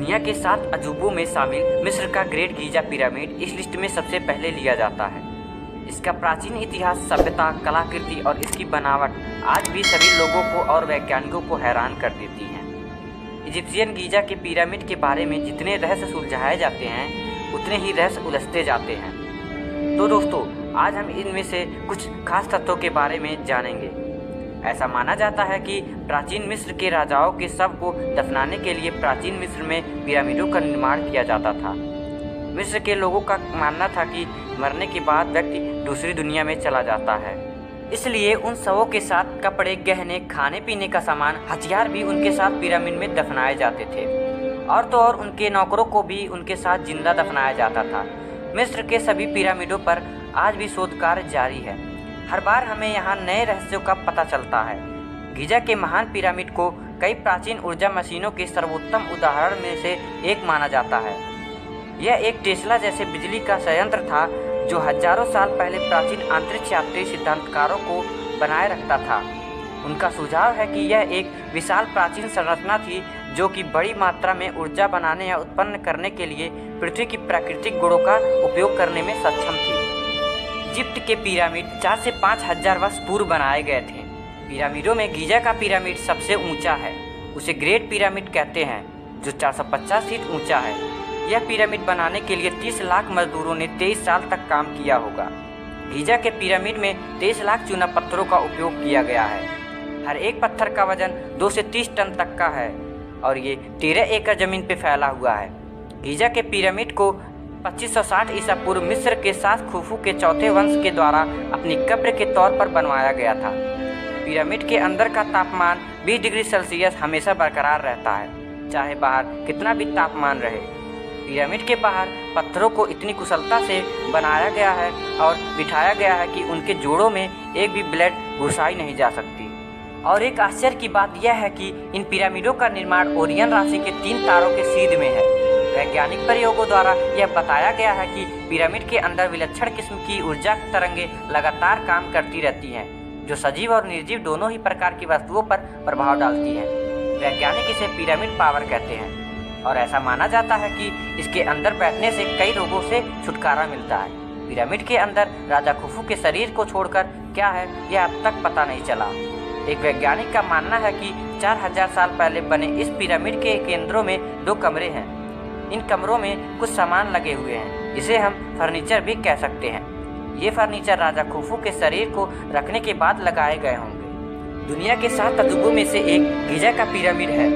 दुनिया के 7 अजूबों में शामिल मिस्र का ग्रेट गीजा पिरामिड इस लिस्ट में सबसे पहले लिया जाता है। इसका प्राचीन इतिहास, सभ्यता, कलाकृति और इसकी बनावट आज भी सभी लोगों को और वैज्ञानिकों को हैरान कर देती है। इजिप्शियन गीजा के पिरामिड के बारे में जितने रहस्य सुलझाए जाते हैं उतने ही रहस्य उलझते जाते हैं। तो दोस्तों, आज हम इनमें से कुछ खास तथ्यों के बारे में जानेंगे। ऐसा माना जाता है कि प्राचीन मिस्र के राजाओं के शव को दफनाने के लिए प्राचीन मिस्र में पिरामिडों का निर्माण किया जाता था। मिस्र के लोगों का मानना था कि मरने के बाद व्यक्ति दूसरी दुनिया में चला जाता है, इसलिए उन शवों के साथ कपड़े, गहने, खाने पीने का सामान, हथियार भी उनके साथ पिरामिड में दफनाए जाते थे। और तो और उनके नौकरों को भी उनके साथ जिंदा दफनाया जाता था। मिस्र के सभी पिरामिडों पर आज भी शोध कार्य जारी है। हर बार हमें यहाँ नए रहस्यों का पता चलता है। गीजा के महान पिरामिड को कई प्राचीन ऊर्जा मशीनों के सर्वोत्तम उदाहरण में से एक माना जाता है। यह एक टेस्ला जैसे बिजली का संयंत्र था जो हजारों साल पहले प्राचीन अंतरिक्ष यात्री सिद्धांतकारों को बनाए रखता था। उनका सुझाव है कि यह एक विशाल प्राचीन संरचना थी जो कि बड़ी मात्रा में ऊर्जा बनाने या उत्पन्न करने के लिए पृथ्वी की प्राकृतिक गुणों का उपयोग करने में सक्षम थी। इजिप्ट के पिरामिड 4 से 5 हजार वर्ष पूर्व बनाए गए थे। पिरामिडों में गीजा का पिरामिड सबसे ऊंचा है। उसे ग्रेट पिरामिड कहते हैं, जो 450 फीट ऊंचा है। यह पिरामिड बनाने के लिए 30 लाख मजदूरों ने 23 साल तक काम किया होगा। गीजा के पिरामिड में 23 लाख चूना पत्थरों का उपयोग किया गया है। हर एक पत्थर का वजन 2 से 30 टन तक का है और ये 13 एकड़ जमीन पर फैला हुआ है। गीजा के पिरामिड को 2560 ईसा पूर्व मिस्र के साथ खुफू के चौथे वंश के द्वारा अपनी कब्र के तौर पर बनवाया गया था। पिरामिड के अंदर का तापमान 20 डिग्री सेल्सियस हमेशा बरकरार रहता है, चाहे बाहर कितना भी तापमान रहे। पिरामिड के बाहर पत्थरों को इतनी कुशलता से बनाया गया है और बिठाया गया है कि उनके जोड़ों में एक भी ब्लेड घुसाई नहीं जा सकती। और एक आश्चर्य की बात यह है कि इन पिरामिडों का निर्माण ओरियन राशि के 3 तारों के सीध में है। वैज्ञानिक प्रयोगों द्वारा यह बताया गया है कि पिरामिड के अंदर विलक्षण किस्म की ऊर्जा तरंगें लगातार काम करती रहती हैं, जो सजीव और निर्जीव दोनों ही प्रकार की वस्तुओं पर प्रभाव डालती हैं। वैज्ञानिक इसे पिरामिड पावर कहते हैं और ऐसा माना जाता है कि इसके अंदर बैठने से कई रोगों से छुटकारा मिलता है। पिरामिड के अंदर राजा खुफू के शरीर को छोड़कर क्या है, यह अब तक पता नहीं चला। एक वैज्ञानिक का मानना है कि 4000 साल पहले बने इस पिरामिड के केंद्रों में 2 कमरे हैं। इन कमरों में कुछ सामान लगे हुए हैं, इसे हम फर्नीचर भी कह सकते हैं। ये फर्नीचर राजा खुफू के शरीर को रखने के बाद लगाए गए होंगे। दुनिया के 7 अजूबों में से एक गीजा का पिरामिड है।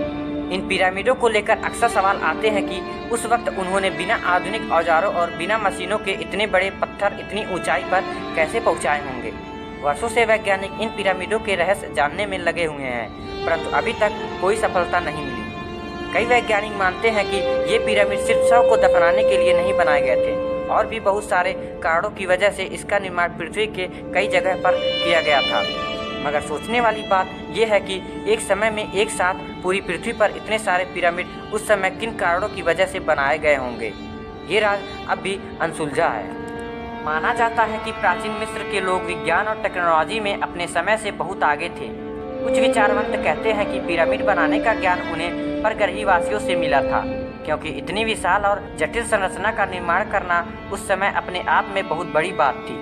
इन पिरामिडों को लेकर अक्सर सवाल आते हैं कि उस वक्त उन्होंने बिना आधुनिक औजारों और बिना मशीनों के इतने बड़े पत्थर इतनी ऊंचाई पर कैसे पहुंचाए होंगे। वर्षों से वैज्ञानिक इन पिरामिडों के रहस्य जानने में लगे हुए हैं, परंतु अभी तक कोई सफलता नहीं मिली। कई वैज्ञानिक मानते हैं कि ये पिरामिड सिर्फ शव को दफनाने के लिए नहीं बनाए गए थे, और भी बहुत सारे कारणों की वजह से इसका निर्माण पृथ्वी के कई जगह पर किया गया था। मगर सोचने वाली बात यह है कि एक समय में एक साथ पूरी पृथ्वी पर इतने सारे पिरामिड उस समय किन कारणों की वजह से बनाए गए होंगे, ये राज अब भी अनसुलझा है। माना जाता है कि प्राचीन मिस्र के लोग विज्ञान और टेक्नोलॉजी में अपने समय से बहुत आगे थे। कुछ विचारवंत कहते हैं कि पिरामिड बनाने का ज्ञान उन्हें परग्रहीवासियों से मिला था, क्योंकि इतनी विशाल और जटिल संरचना का निर्माण करना उस समय अपने आप में बहुत बड़ी बात थी।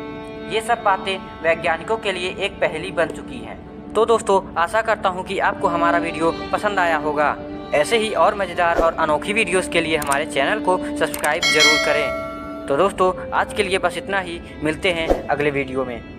ये सब बातें वैज्ञानिकों के लिए एक पहेली बन चुकी हैं। तो दोस्तों, आशा करता हूँ कि आपको हमारा वीडियो पसंद आया होगा। ऐसे ही और मज़ेदार और अनोखी वीडियोस के लिए हमारे चैनल को सब्सक्राइब जरूर करें। तो दोस्तों, आज के लिए बस इतना ही। मिलते हैं अगले वीडियो में।